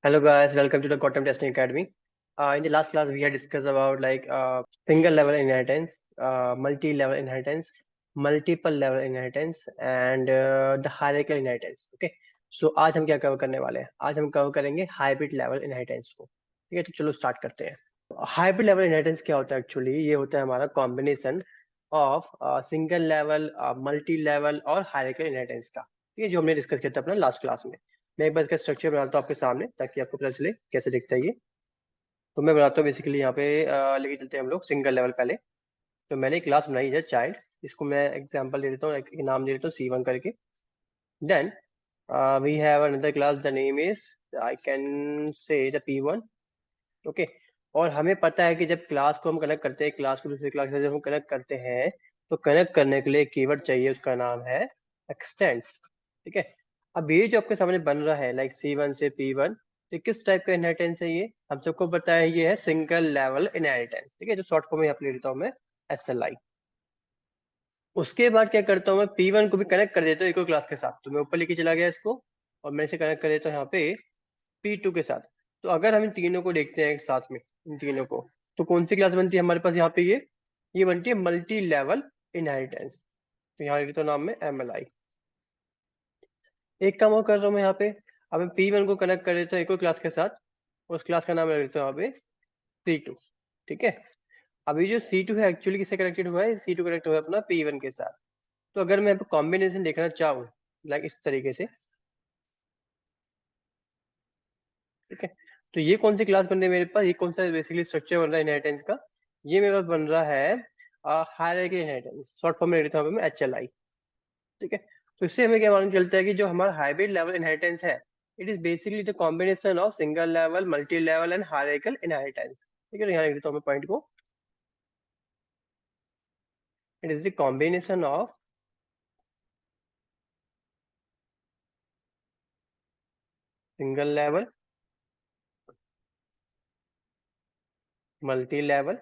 Hello guys, welcome to the Quantum Testing Academy. In the last class, we had discussed about single level inheritance, multi-level inheritance, multiple level inheritance, and the hierarchical inheritance. Okay, so आज हम क्या cover करने वाले हैं? आज हम cover करेंगे hybrid level inheritance को. ठीक है, तो चलो स्टार्ट करते हैं. हाइब्रिड लेवल इनहेरिटेंस क्या होता है एक्चुअली? ये होता है हमारा combination of single level, multi level और हायरार्किकल इनहेरिटेंस का. ठीक है, जो हमने डिस्कस किया था अपना लास्ट क्लास में. मैं एक बार इसका स्ट्रक्चर बनाता हूँ आपके सामने ताकि आपको पता चले कैसे दिखता है ये. तो मैं बनाता हूँ बेसिकली यहाँ पे लेके चलते हैं हम लोग सिंगल लेवल पहले. तो मैंने एक क्लास बनाई है चाइल्ड. इसको मैं एग्जांपल दे देता हूँ, एक नाम दे देता हूँ C1 करके. Then we have another class, the name is, I can say the P1. Okay. और हमें पता है कि जब क्लास को हम कनेक्ट करते हैं, क्लास को दूसरे क्लास से जब हम कनेक्ट करते हैं, तो कनेक्ट करने के लिए कीवर्ड चाहिए, उसका नाम है एक्सटेंड्स. ठीक है. अब ये जो आपके सामने बन रहा है लाइक C1 से P1, तो किस टाइप का इनहेरिटेंस है ये? हम सबको पता है ये है सिंगल लेवल इनहेरिटेंस. ठीक है, जो शॉर्ट फॉर्म में यहाँ पे ले लेता हूँ मैं SLI. उसके बाद क्या करता हूँ मैं, P1 को भी कनेक्ट कर देता हूँ एक और क्लास के साथ. तो मैं ऊपर लेके चला गया इसको, और मैं इसे कनेक्ट कर देता हूँ यहाँ पे P2 के साथ. तो अगर हम इन तीनों को देखते हैं एक साथ में, इन तीनों को, तो कौन सी क्लास बनती है हमारे पास यहाँ पे? ये बनती है मल्टी लेवल इनहेरिटेंस. तो यहाँ लिखता हूँ नाम में MLI. एक काम और कर रहा हूँ मैं यहाँ पे. अब मैं P1 को कनेक्ट कर देता हूँ एक और क्लास के साथ. उस क्लास का नाम रख देता हूँ यहाँ पे C2. ठीक है. अभी जो C2 है एक्चुअली किससे कनेक्टेड हुआ है? C2 कनेक्ट हुआ है अपना P1 के साथ. तो अगर मैं यहाँ पे कॉम्बिनेशन देखना चाहूँ लाइक इस तरीके से, ठीक है, तो ये कौन सी क्लास बन रही है मेरे पास? ये कौन सा बेसिकली स्ट्रक्चर बन रहा है इनहेरिटेंस का? ये मेरे पास बन रहा है हायरार्की इनहेरिटेंस. शॉर्ट फॉर्म में लिखता हूँ मैं HLI. ठीक है. तो इससे हमें क्या मालूम चलता है कि जो हमारा हाइब्रिड लेवल इनहेरिटेंस है, it is basically the combination of single level, multi level and hierarchical inheritance. ठीक है, तो यहाँ लिख देता हूँ मैं पॉइंट को. It is the combination of single level, multi level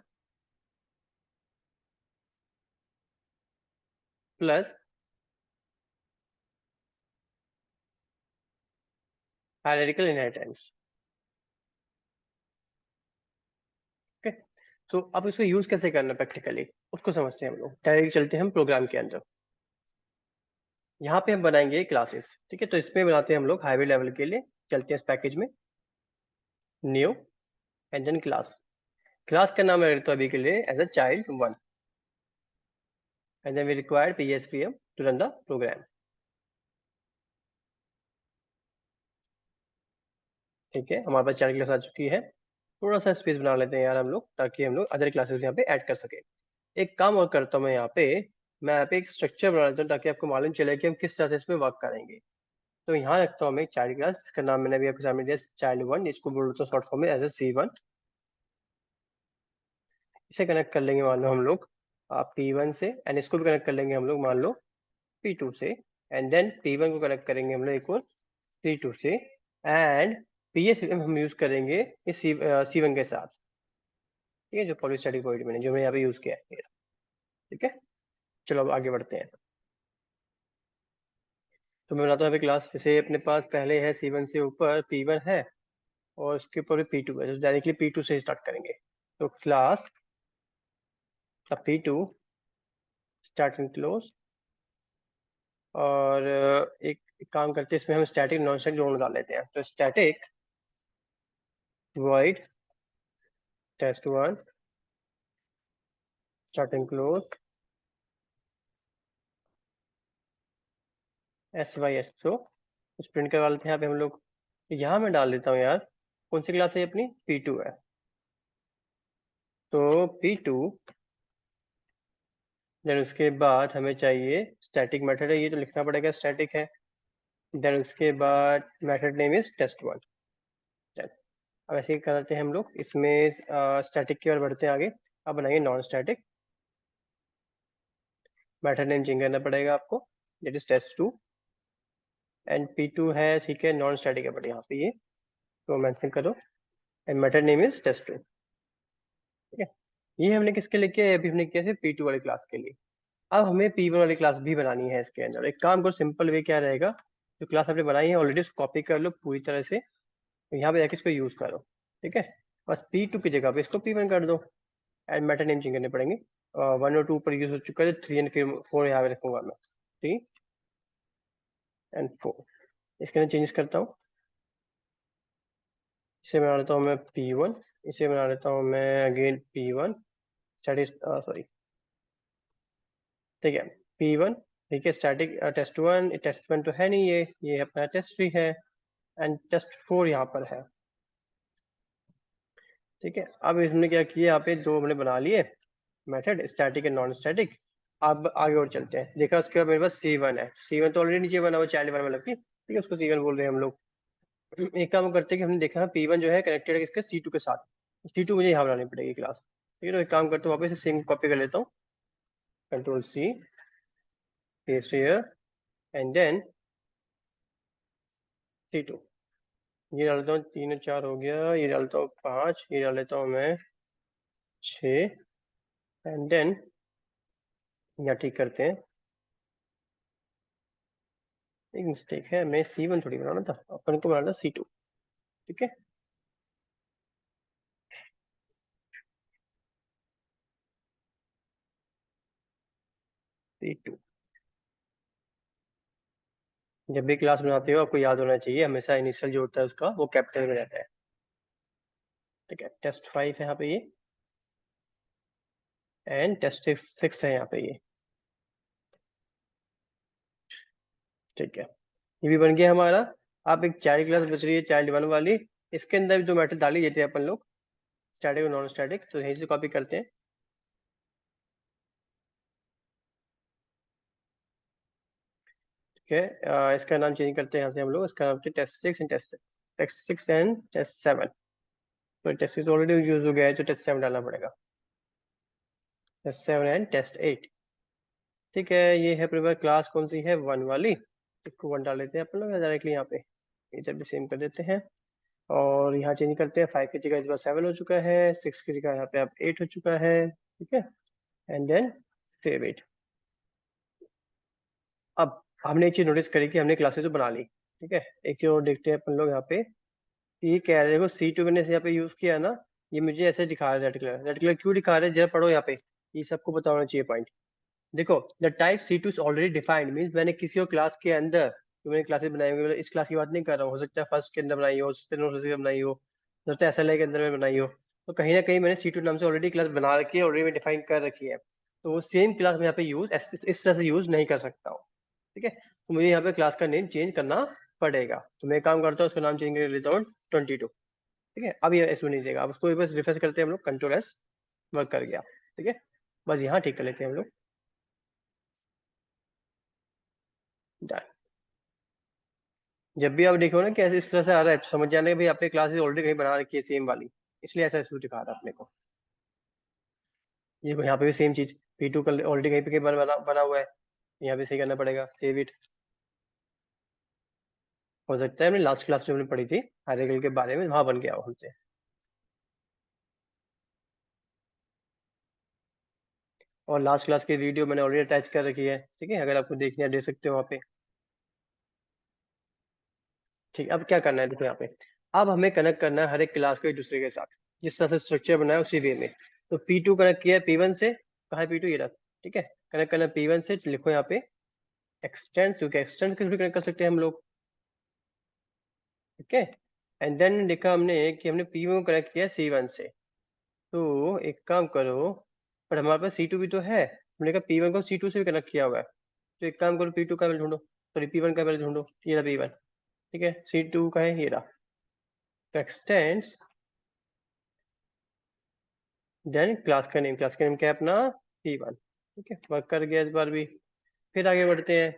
plus hierarchical inheritance. Okay. तो अब इसको यूज कैसे करना प्रैक्टिकली, उसको समझते हैं हम लोग. डायरेक्ट चलते हैं हम प्रोग्राम के अंदर. यहाँ पे हम बनाएंगे क्लासेस. ठीक है, तो इसमें बनाते हैं हम लोग हाईवे लेवल के लिए. चलते हैं इस पैकेज में, new, and then class. Class का नाम मैं रखता हूँ अभी के लिए as a child1, and then we required PSVM to run the program. ठीक है, हमारे पास चाइल्ड क्लास आ चुकी है. थोड़ा सा स्पेस बना लेते हैं यार हम लोग, ताकि हम लोग अदर क्लासेस यहाँ पे ऐड कर सके. एक काम और करता हूँ मैं यहाँ पे एक स्ट्रक्चर बना लेता हूँ ताकि आपको मालूम चले कि हम किस तरह से इसमें वर्क करेंगे. तो यहाँ रखता हूँ मैं एक चाइल्ड क्लास, जिसका नाम मैंने अभी आपके सामने दिया child1. इसको बोलता हूँ शॉर्ट फॉर्म में एज अ C1. इसे कनेक्ट कर लेंगे मान लो हम लोग P1 से, एंड इसको भी कनेक्ट कर लेंगे हम लोग मान लो P2 से. एंड देन P1 को कनेक्ट करेंगे हम लोग एक और C2 से. एंड PSVM हम यूज करेंगे इस C1 के साथ. ठीक है, जो पॉलीस्टैटिक वॉइड मैंने जो मैं यहाँ पे यूज किया है. ठीक है, चलो अब आगे बढ़ते हैं. तो मैं बनाता हूँ यहाँ पे क्लास. जैसे अपने पास पहले है C1 से ऊपर P1 है, और उसके ऊपर P2 है, तो डायरेक्टली P2 से स्टार्ट करेंगे. तो class P2 start and close. और एक काम करते हैं, इसमें हम स्टैटिक नॉन स्टैटिक दोनों डाल लेते हैं. तो static void test1 start and close SYSO. कुछ प्रिंट करवा लेते हैं यहाँ पे हम लोग. यहाँ मैं डाल देता हूँ यार, कौन सी क्लास है अपनी? P2 है. तो P2, देन उसके बाद हमें चाहिए स्टैटिक मेथड है, ये तो लिखना पड़ेगा स्टैटिक है. देन उसके बाद मेथड नेम इज test1. अब ऐसे ही करते हैं हम लोग. इसमें स्टैटिक की ओर बढ़ते हैं आगे. अब बनाएंगे non static. Method name change करना पड़ेगा आपको, that is test2. And P2 है, ठीक है, नॉन स्टैटिक है बट यहाँ पे ये तो मेंशन करो. And method name is test2. ठीक है, ये हमने किसके लिए किया है? अभी हमने किया है P2 वाली क्लास के लिए. अब हमें P1 वाली क्लास भी बनानी है इसके अंदर. एक काम करो, सिंपल वे क्या रहेगा, जो क्लास आपने बनाई है ऑलरेडी उसको कॉपी कर लो पूरी तरह से. तो यहाँ पे जाके इसको यूज करो, ठीक है। बस P2 की जगह पे इसको P1 कर दो, एंड मेथड नेम चेंज करने पड़ेंगे। 1 और 2 पर यूज हो चुका है, 3 एंड फिर 4 यहाँ पे रखूंगा मैं, 3 एंड 4। इसके अंदर चेंजेस करता हूँ, इसे बना लेता हूँ मैं P1, इसे बना लेता हूँ मैं अगेन P1, सॉरी, ठीक है P1, ठीक है। स्टैटिक टेस्ट 1 तो है नहीं, ये अपना टेस्ट 3 है, एंड टेस्ट 4 यहाँ पर है, ठीक है। अब इसने क्या किया, यहाँ पे दो हमने बना लिए method, static and non static. अब आगे और चलते हैं, देखा उसके बाद मेरे पास C1 है, C1 तो ऑलरेडी नीचे बना हुआ चाइल्ड वन में लगती, ठीक है, उसको C1 बोल रहे हैं हम लोग। एक काम करते हैं कि हमने देखा P1 जो है कनेक्टेड है किसके, C2 के साथ, C2 मुझे यहाँ बनानी पड़ेगी क्लास, ठीक है। तो एक काम करते हैं, वापस से सेम कॉपी कर लेता हूँ, Ctrl+C, paste here, and then C2, ये डाल देता हूँ 3 और 4 हो गया, ये डालता हूँ 5, ये डाल लेता हूँ मैं 6, एंड देन यहाँ ठीक करते हैं, एक मिस्टेक है, मैं C1 थोड़ी बनाना था, अपन को बनाना था C2, ठीक है। C2, जब भी क्लास बनाते हो आपको याद होना चाहिए, हमेशा इनिशियल जो होता है उसका वो कैपिटल में रहता है, ठीक है। टेस्ट 5 है यहाँ पे ये, एंड टेस्ट 6 है यहाँ पे ये, ठीक है। ये भी बन गया हमारा। अब एक चाइल्ड क्लास बच रही है, चाइल्ड 1 वाली, इसके अंदर भी दो मेथड डाल ही देते हैं अपन लोग, स्टैटिक और नॉन स्टैटिक, तो यहीं से कॉपी करते हैं, ठीक है। इसका नाम चेंज करते हैं यहाँ से हम लोग, इसका नाम टेस्ट 6 एंड टेस्ट 7, तो टेस्ट 6 ऑलरेडी यूज हो गया है, तो टेस्ट 7 डालना पड़ेगा, टेस्ट 7 एंड टेस्ट 8, ठीक है। ये है प्रिपेयर क्लास कौन सी है, 1 वाली, इसको 1 डाल लेते हैं अपन लोग डायरेक्टली यहाँ पे, इधर भी सेम कर देते हैं, और यहाँ चेंज करते हैं, 5 की जगह इस बार 7 हो चुका है, 6 की जगह यहाँ पे अब 8 हो चुका है, ठीक है, एंड देन सेव इट। अब हमने एक चीज नोटिस करी कि हमने क्लासेस तो बना ली, ठीक है। एक चीज और देखते हैं अपन लोग यहाँ पे, ये कह रहे हो C2 मैंने यहाँ पे यूज किया ना, ये मुझे ऐसे दिखा रहा है, रेड कलर क्यों दिखा रहा है, जरा पढ़ो यहाँ पे, ये सबको पता होना चाहिए पॉइंट। देखो, the type C2 is already defined, means मैंने किसी और क्लास के अंदर जो मैंने क्लासेस बनाई होंगी, मतलब इस क्लास की बात नहीं कर रहा हूँ, हो सकता है फर्स्ट के अंदर बनाई हो सकता है नोट के बनाई हो सकता है SLA के अंदर में बनाई हो, तो कहीं ना कहीं मैंने C2 नाम से ऑलरेडी क्लास बना रखी है, ऑलरेडी डिफाइन कर रखी है, तो वो सेम क्लास में यहाँ पे यूज इस तरह से यूज नहीं कर सकता हूँ, ठीक है। तो मुझे यहाँ पे क्लास का नेम चेंज करना पड़ेगा, तो मैं एक काम करता हूँ, उसका नाम चेंज कर लेता हूँ 22, ठीक है। अब ये इसमें नहीं देगा, अब उसको बस रिफ्रेश करते हैं हम लोग, Ctrl+S, वर्क कर गया, ठीक है। बस यहाँ ठीक कर लेते हैं हम लोग, डन। जब भी आप देखो ना कि ऐसे इस तरह से आ रहा है, तो समझ जाना कि भाई आपने क्लासेस ऑलरेडी कहीं बना रखी है सेम वाली, इसलिए ऐसा इशू दिखा रहा है अपने को। ये यहाँ पे भी सेम चीज, P2 कल ऑलरेडी कहीं पे कहीं बना हुआ है, यहाँ पे सही करना पड़ेगा, सेव इट। हो सकता है हमने लास्ट क्लास में हमने पढ़ी थी हायरार्की के बारे में, वहां बन गया हो हमसे। और लास्ट क्लास की वीडियो मैंने ऑलरेडी अटैच कर रखी है, ठीक है, अगर आपको देखनी है देख सकते हो वहाँ पे, ठीक है। अब क्या करना है, देखो यहाँ पे, अब हमें कनेक्ट करना है हर एक क्लास को एक दूसरे के साथ, जिस तरह से स्ट्रक्चर बनाया है उसी वे में। तो P2 कनेक्ट किया है P1 से, कहा है P2 ये रहा, ठीक है। कनेक्ट करना है P1 से, लिखो यहाँ पे एक्सटेंड, क्योंकि एक्सटेंड के थ्रू कनेक्ट कर सकते हैं हम लोग, ठीक है। एंड देन देखा हमने कि हमने P1 को कनेक्ट किया C1 से, तो एक काम करो, पर हमारे पास C2 भी तो है, हमने कहा P1 को C2 से भी कनेक्ट किया हुआ है, तो एक काम करो P2 का पहले ढूंढो, सॉरी P1 का पहले ढूंढो, ये रहा P1, ठीक है, C2 का है ये रहा, तो एक्सटेंड्स, देन क्लास का नेम क्या है अपना, P1, ठीक है, वर्क कर गया इस बार भी। फिर आगे बढ़ते हैं,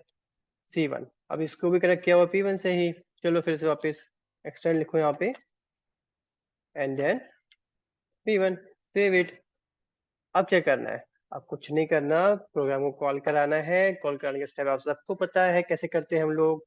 C1, अब इसको भी कनेक्ट किया हुआ P1 से ही, चलो फिर से वापस एक्सटेंड लिखो यहाँ पे, and then P1, save it. अब क्या करना है, अब कुछ नहीं करना, प्रोग्राम को कॉल कराना है, कॉल कराने का स्टेप आप सबको पता है कैसे करते हैं हम लोग।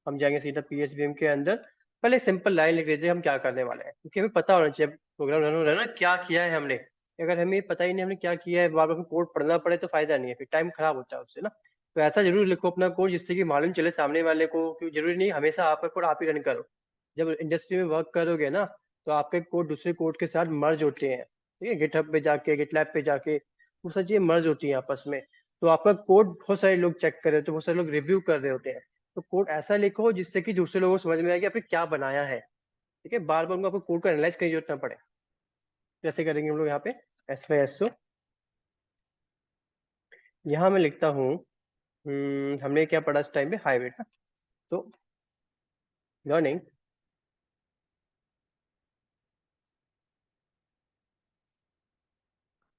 हम जाएंगे सीधा PHVM के अंदर, पहले सिंपल लाइन लिख देते हैं हम क्या करने वाले हैं, क्योंकि हमें पता होना चाहिए प्रोग्राम रन हो रहा है ना क्या किया है हमने, अगर हमें पता ही नहीं हमने क्या किया है, बार बार कोड पढ़ना पड़े तो फायदा नहीं है, फिर टाइम खराब होता है उससे ना। तो ऐसा जरूर लिखो अपना कोड जिससे कि मालूम चले सामने वाले को, क्योंकि जरूरी नहीं हमेशा आपका कोड आप ही रन करो, जब इंडस्ट्री में वर्क करोगे ना, तो आपके कोड दूसरे कोड के साथ मर्ज होते हैं, ठीक है, गिटहब पे जाके, गिटलैब पे जाके वो सब चीजें मर्ज होती हैं आपस में। तो आपका कोड बहुत सारे लोग चेक कर रहे होते हैं, बहुत सारे लोग रिव्यू कर रहे होते हैं। तो कोड ऐसा लिखो जिससे कि दूसरे लोगों को समझ में आए कि आपने क्या बनाया है, ठीक है, बार बार उनको आपको कोड को एनालाइज करने की जरूरत ना पड़े। जैसे करेंगे हम लोग यहाँ पे SYSO, यहाँ मैं लिखता हूँ, हमने क्या पढ़ा इस टाइम पे, हाईवे ना, तो लर्निंग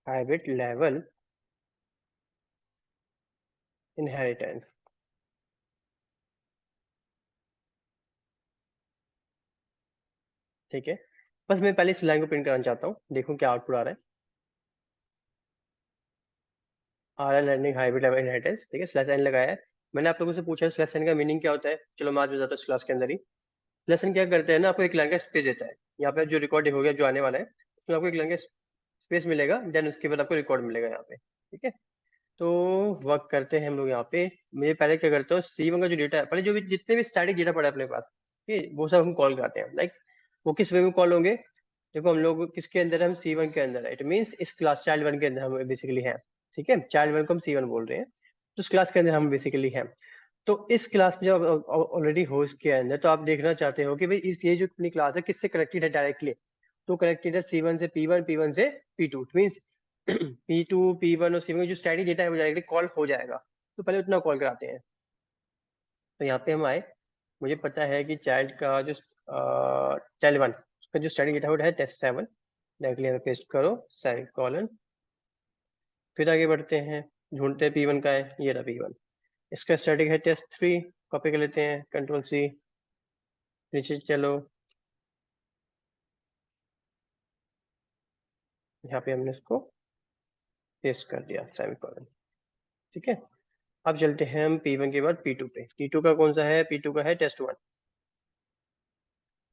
हाइब्रिड लेवल इनहेरिटेंस, ठीक है। बस मैं पहले इस लाइन को प्रिंट कराना चाहता हूँ, देखूं क्या आउटपुट आ रहा है। RL learning hybrid level inheritance, ठीक है, स्लैश एन लगाया है। मैंने आप लोगों से पूछा स्लैश एन का मीनिंग क्या होता है, चलो मैं आज बताता हूँ इस क्लास के अंदर ही। स्लैश एन क्या करते हैं ना, आपको एक लाइन का स्पेस देता है, यहाँ पे जो रिकॉर्डिंग हो गया जो आने वाला है उसमें आपको एक लाइन का स्पेस मिलेगा, देन उसके बाद आपको रिकॉर्ड मिलेगा यहाँ पे, ठीक है। तो वर्क करते हैं हम लोग यहाँ पे। मैं पहले क्या करता हूँ, C1 का जो डेटा है, पहले जो भी जितने भी स्टैटिक डेटा पड़ा है अपने पास, ठीक है, वो सब हम कॉल करते हैं। लाइक वो किस वे में कॉल होंगे, देखो हम लोग किसके अंदर है, हम C1 के अंदर है, इट मीन्स इस क्लास चाइल्ड 1 के अंदर हम बेसिकली हैं, ठीक है, चाइल्ड 1 को हम C1 बोल रहे हैं, तो उस क्लास के अंदर हम बेसिकली हैं। तो इस क्लास में जब ऑलरेडी हो इसके अंदर, तो आप देखना चाहते हो कि भाई इस ये जो अपनी क्लास है किससे कनेक्टेड है डायरेक्टली, तो कनेक्टेड है C1 से P1, P1 से P2, मीन्स P2, P1 और C1 जो स्टैटिक डेटा है वो डायरेक्टली कॉल हो जाएगा। तो पहले उतना कॉल कराते हैं। तो यहाँ पे हम आए, मुझे पता है कि चाइल्ड का जो चाइल्ड 1 उसका जो स्टैटिक डेटा है वो है test7, डायरेक्टली यहाँ पे पेस्ट करो सेमीकोलन, फिर आगे बढ़ते हैं, ढूंढते हैं P1 का है, ये रहा P1, इसका स्टैटिक है test3, कॉपी कर लेते हैं, Ctrl+C, नीचे चलो, यहाँ पे हमने इसको पेस्ट कर दिया सेमीकोलन, ठीक है। अब चलते हैं हम P1 के बाद P2 पे, P2 का कौन सा है, P2 का है test1,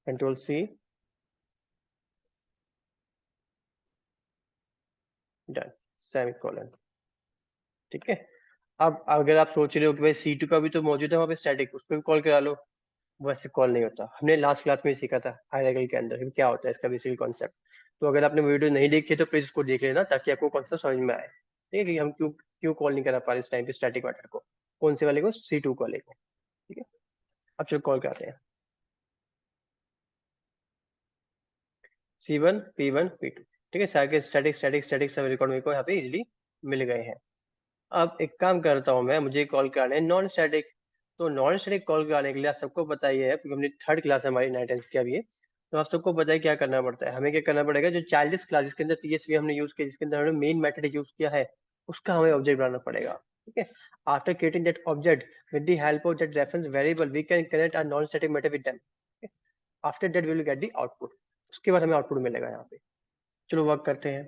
Ctrl+C, डन, सेमीकोलन, ठीक है। अब अगर आप सोच रहे हो कि भाई C2 का भी तो मौजूद है वहाँ पे स्टैटिक, उसको भी कॉल करा लो, वैसे कॉल नहीं होता, हमने लास्ट क्लास में ही सीखा था हायरार्की के अंदर कि क्या होता है इसका बेसिक कॉन्सेप्ट। तो अगर आपने वीडियो नहीं देखी तो प्लीज उसको देख लेना ताकि आपको कॉन्सेप्ट समझ में आए, ठीक है, कि हम क्यों क्यों कॉल नहीं करा पा रहे इस टाइम पे स्टैटिक मैटर को, कौन से वाले को, C2 वाले को, ठीक है। अब चलो कॉल कराते हैं, C1, P1, P2, ठीक है, सारे स्टैटिक स्टैटिक स्टैटिक सब रिकॉर्ड मेरे को यहाँ पे इजीली मिल गए हैं। अब एक काम करता हूँ मैं, मुझे कॉल कराना है नॉन स्टैटिक। तो नॉन स्टैटिक कॉल कराने के लिए आप सबको पता ही है, क्योंकि हमने थर्ड क्लास है हमारी 9th की अभी है, तो आप सबको पता है क्या करना पड़ता है, हमें क्या करना पड़ेगा, जो चाइल्डिश क्लास जिसके अंदर TSV हमने यूज किया, जिसके अंदर हमने मेन मेथड यूज किया है, उसका हमें ऑब्जेक्ट बनाना पड़ेगा, ठीक है। After creating that object with the help of that reference variable we can connect our non static method with them, after that we will get the output, उसके बाद हमें आउटपुट मिलेगा यहाँ पे। चलो वर्क करते हैं।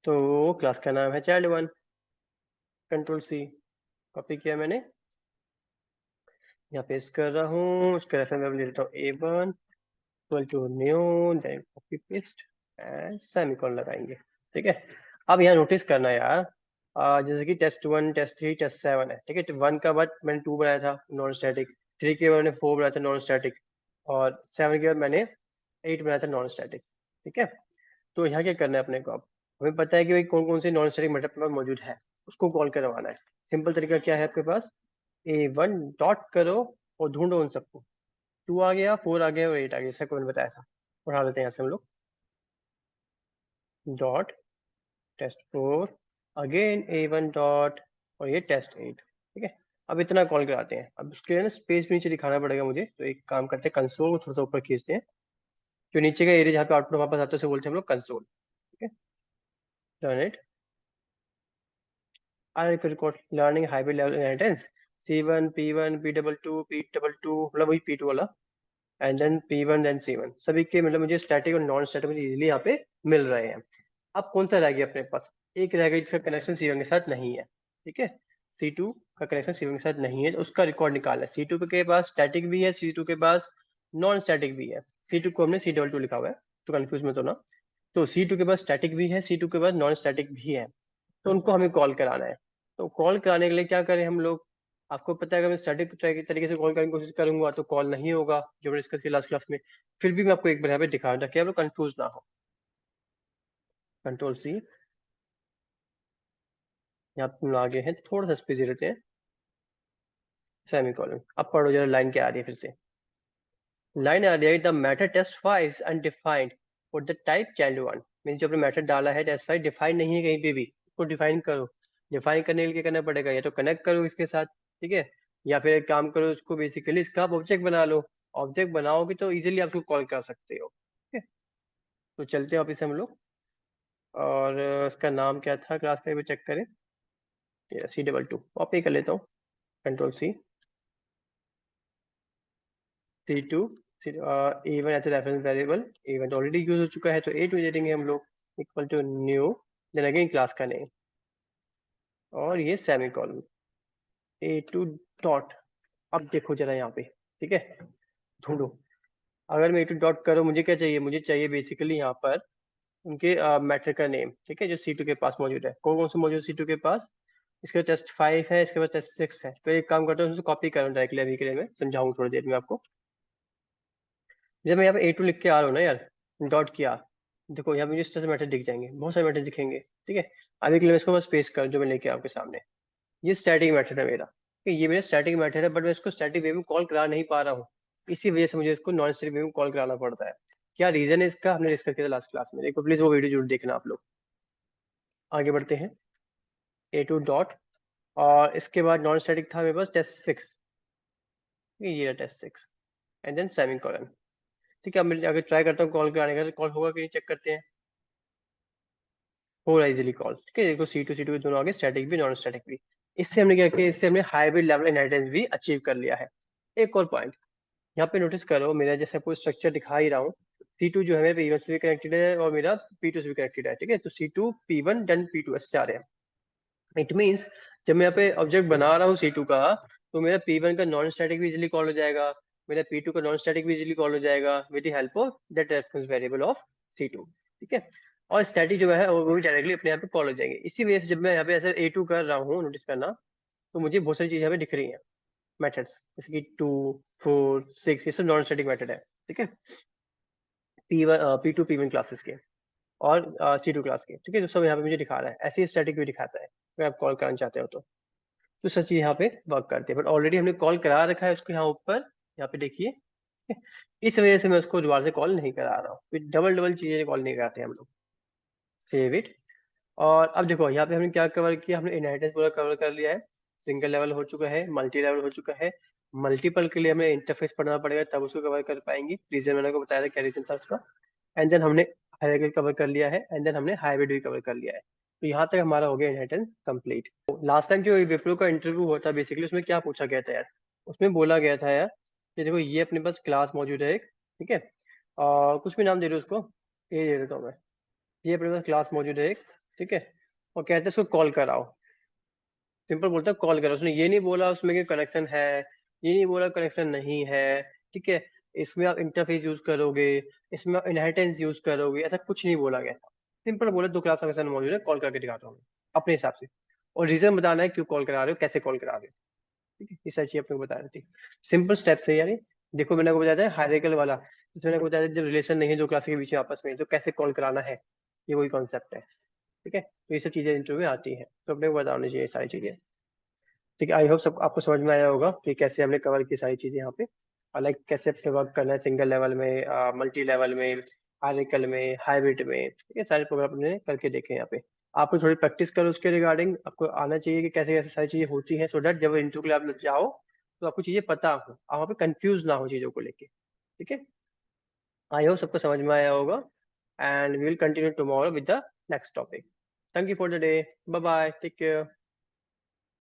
तो क्लास का नाम है child1, Ctrl+C, कॉपी किया मैंने, यहाँ पेस्ट कर रहा हूँ, उसका रेफरेंस मैं ले लेता हूँ A1 equal to new, then copy paste and semicolon लगाएंगे, ठीक है। अब यहाँ नोटिस करना यार, जैसे कि test1, test3, test7 है, ठीक है, तो 1 का बाद मैंने 2 बनाया था नॉन स्टैटिक, 3 के बाद मैंने 4 बनाया था नॉन स्टैटिक, और 7 के बाद मैंने 8 बनाया था नॉन स्टैटिक, ठीक है। तो यहाँ क्या करना है अपने को, अब हमें पता है कि भाई कौन कौन से नॉन स्टैटिक मेथड पर मौजूद है, उसको कॉल करवाना है। सिंपल तरीका क्या है आपके पास, A1 डॉट करो और ढूंढो उन सबको, 2 आ गया, 4 आ गया और 8 आ गया, जैसा को मैंने बताया था। उठा लेते हैं यहाँ से हम लोग, dot test4, again A1 dot, और ये test8, ठीक है। अब इतना कॉल कराते हैं, अब उसके लिए ना स्पेस भी नीचे दिखाना पड़ेगा मुझे, तो एक काम करते हैं, कंसोल को थोड़ा सा ऊपर खींचते हैं, जो नीचे का एरिया जहाँ पे आउटपुट वापस आता है उसे बोलते हैं हम लोग कंसोल, ठीक है। Run it, I record learning hybrid level inheritance, C1, P1, P22, P22, मतलब वही P2 वाला, and then P1 then C1, सभी के मतलब मुझे स्टैटिक और नॉन स्टैटिक मुझे इजीली यहाँ पे मिल रहे हैं। अब कौन सा रह गया अपने पास, एक रह गया जिसका कनेक्शन C1 के साथ नहीं है, ठीक है, C2 का कनेक्शन C1 के साथ नहीं है, तो उसका रिकॉर्ड निकालना है। C2 के पास स्टैटिक भी है, C2 के पास नॉन स्टैटिक भी है, C2 को हमने C22 लिखा हुआ है, तो कंफ्यूज मत होना। तो C2 के पास स्टैटिक भी है, C2 के पास नॉन स्टैटिक भी है, तो उनको हमें कॉल कराना है। तो कॉल कराने के लिए क्या करें हम लोग, आपको पता है अगर मैं स्टैटिक तरीके से कॉल करने की कोशिश करूंगा तो कॉल नहीं होगा, जो मैंने डिस्कस किया लास्ट क्लास में। फिर भी मैं आपको एक बार यहाँ पे दिखा रहा ताकि आप लोग कंफ्यूज ना हो। कंट्रोल सी, यहाँ पे हम आगे हैं, थोड़ा सा स्पेस दे देते हैं, सेमीकोलन। अब पढ़ो जरा लाइन क्या आ रही है फिर से। लाइन आ रही है, the method test five is undefined for the type child one. मैंने जो अपने मेथड डाला है टेस्ट फाइव डिफाइंड नहीं है कहीं पे भी, उसको डिफाइन करो। डिफाइन करने के लिए क्या करना पड़ेगा, या तो कनेक्ट करो इसके साथ, ठीक है, या फिर एक काम करो, उसको बेसिकली इसका आप ऑब्जेक्ट बना लो। ऑब्जेक्ट बनाओगे तो इजीली आप उसको कॉल कर सकते हो, ठीक है। तो चलते हैं वापिस हम लोग, और इसका नाम क्या था क्लास का, चेक करें, C22 कॉपी कर लेता हूँ, control C2, even as a reference variable, even already use हो चुका है तो A2 दे देंगे हम लोग, equal to new, then again class का नेम, और ये सेमीकोलन, A2 डॉट। अब देखो जरा यहाँ पे, ठीक है, ढूंढो। अगर मैं A2 डॉट करूँ, मुझे क्या चाहिए, मुझे चाहिए बेसिकली यहाँ पर उनके मैटर का नेम, ठीक है, जो C2 के पास मौजूद है। कौन कौन से मौजूद है C2 के पास, इसके टेस्ट 5 है, इसके बाद टेस्ट 6 है। तो एक काम करता हूँ, कॉपी करूँ डायरेक्टली, अभी के लिए मैं समझाऊँ थोड़ी देर में आपको। जब मैं यहाँ पे A2 लिख के आ रहा हूँ ना यार, डॉट किया, देखो यहाँ पे मुझे इस तरह से मैटर दिख जाएंगे, बहुत सारे मैटर दिखेंगे, ठीक है। अभी के लिए मैं इसको बस पेस्ट कर जो मैं लेके आपके सामने, ये स्टैटिक मेथड है मेरा, ठीक है, ये मेरा स्टैटिक मेथड है, बट मैं इसको स्टैटिक वे में कॉल करा नहीं पा रहा हूँ, इसी वजह से मुझे इसको नॉन स्टैटिक वे में कॉल कराना पड़ता है। क्या रीजन है इसका, हमने डिस्कस किया था लास्ट क्लास में, देखो प्लीज वो वीडियो जरूर देखना आप लोग। आगे बढ़ते हैं, A2 डॉट, और इसके बाद नॉन स्टैटिक था मेरे पास टेस्ट 6, ये रहा टेस्ट 6, एंड देन सेमीकोलन। ठीक है, अब मैं अगर ट्राई करता हूँ कॉल कराने का, तो कॉल होगा कि नहीं चेक करते हैं। हो रहा है इजिली कॉल, ठीक है, देखो C2 दोनों आगे, स्टैटिक भी नॉन स्टैटिक भी। इससे हमने क्या किया, इससे हमने हाइब्रिड लेवल इनहेरिटेंस भी अचीव कर लिया है। एक और पॉइंट यहाँ पे नोटिस करो, मेरा जैसे कोई स्ट्रक्चर दिखा ही रहा हूँ, C2 जो है मेरा P1 से भी कनेक्टेड है और मेरा P2 से भी कनेक्टेड है, ठीक है, तो C2 P1 देन P2 ऐसे जा रहे हैं। इट मीन्स जब मैं यहाँ पे ऑब्जेक्ट बना रहा हूँ C2 का, तो मेरा P1 का नॉन स्टैटिक भी इजिली कॉल हो जाएगा, मेरा P2 का नॉन स्टैटिक भी इजिली कॉल हो जाएगा with the help of that reference variable of C2, ठीक है। और स्टैटिक जो है वो भी डायरेक्टली अपने यहाँ पे कॉल हो जाएंगे। इसी वजह से जब मैं यहाँ पे ऐसे A2 कर रहा हूँ, नोटिस करना, तो मुझे बहुत सारी चीजें यहाँ पे दिख रही हैं, मेथड्स, जैसे कि 2, 4, 6, ये सब नॉन स्टैटिक मेथड है, ठीक है, P1 P2 P1 क्लासेस के, और C2 क्लास के, ठीक है, जो सब यहाँ पे मुझे दिखा रहा है। ऐसे ही स्टैटिक भी दिखाता है अगर आप कॉल करना चाहते हो तो सच चीज यहाँ पे वर्क करती है, बट ऑलरेडी हमने कॉल करा रखा है उसको यहाँ ऊपर, यहाँ पे देखिए, इस वजह से मैं उसको दोबारा से कॉल नहीं करा रहा हूँ, डबल डबल चीजें कॉल नहीं कराते हम लोग। सेव इट, और अब देखो यहाँ पे हमने क्या कवर किया, हमने इनहेरिटेंस पूरा कवर कर लिया है, सिंगल लेवल हो चुका है, मल्टी लेवल हो चुका है, मल्टीपल के लिए हमें इंटरफेस पढ़ना पड़ेगा तब उसको कवर कर पाएंगे, रीजन मैंने को बताया था क्या रीजन था उसका। एंड देन हमने हायरार्की कवर कर लिया है, एंड देन हमने हाइब्रिड भी कवर कर लिया है। तो यहाँ तक हमारा हो गया इनहेरिटेंस कंप्लीट। लास्ट टाइम जो विप्रो का इंटरव्यू हुआ था, बेसिकली उसमें क्या पूछा गया था यार, उसमें बोला गया था यार कि देखो ये अपने पास क्लास मौजूद है एक, ठीक है, और कुछ भी नाम दे दो उसको, ये दे देता हूँ मैं, ये अपने पास क्लास मौजूद है एक, ठीक है, और कहते हैं उसको कॉल कराओ। सिंपल बोलता है कॉल करो, उसने ये नहीं बोला उसमें कि कनेक्शन है, ये नहीं बोला कनेक्शन नहीं है, ठीक है, इसमें आप इंटरफेस यूज करोगे, इसमें आप इनहेरिटेंस यूज करोगे, ऐसा कुछ नहीं बोला गया था। सिंपल बोला दो क्लास फंक्शन मौजूद है, कॉल करके दिखाता हूँ अपने हिसाब से, और रीजन बताना है क्यों कॉल करा रहे हो, कैसे कॉल करा रहे हो, ठीक है, ये सारी चीज अपने को बता रही थी। सिंपल स्टेप्स है यार ये। देखो मैंने आपको बताया था हायरार्किकल वाला, इसमें मैंने आपको बताया था जब रिलेशन नहीं है दो क्लास के बीच में आपस में, तो कैसे कॉल कराना है, ये वही कॉन्सेप्ट है, ठीक है। तो ये सब चीजें इंटरव्यू में आती है, तो अपने को बतानी चाहिए सारी चीजें, ठीक है। आई होप सब आपको समझ में आया होगा कि कैसे हमने कवर की सारी चीजें यहाँ पे, और लाइक कैसे अपने वर्क करना है सिंगल लेवल में, मल्टी लेवल में, हायरार्किकल में, हाइब्रिड में, ठीक है, सारे प्रोग्राम हमने करके देखे हैं यहाँ पे। आपको थोड़ी प्रैक्टिस करो उसके रिगार्डिंग, आपको आना चाहिए कि कैसे कैसे सारी चीजें होती हैं, सो दैट जब इंटरव्यू के लिए आप जाओ तो आपको चीजें पता हो, आप वहाँ पे कंफ्यूज ना हो चीजों को लेके, ठीक है। आई होप सबको समझ में आया होगा, and we will continue tomorrow with the next topic. Thank you for the day, bye bye, take care.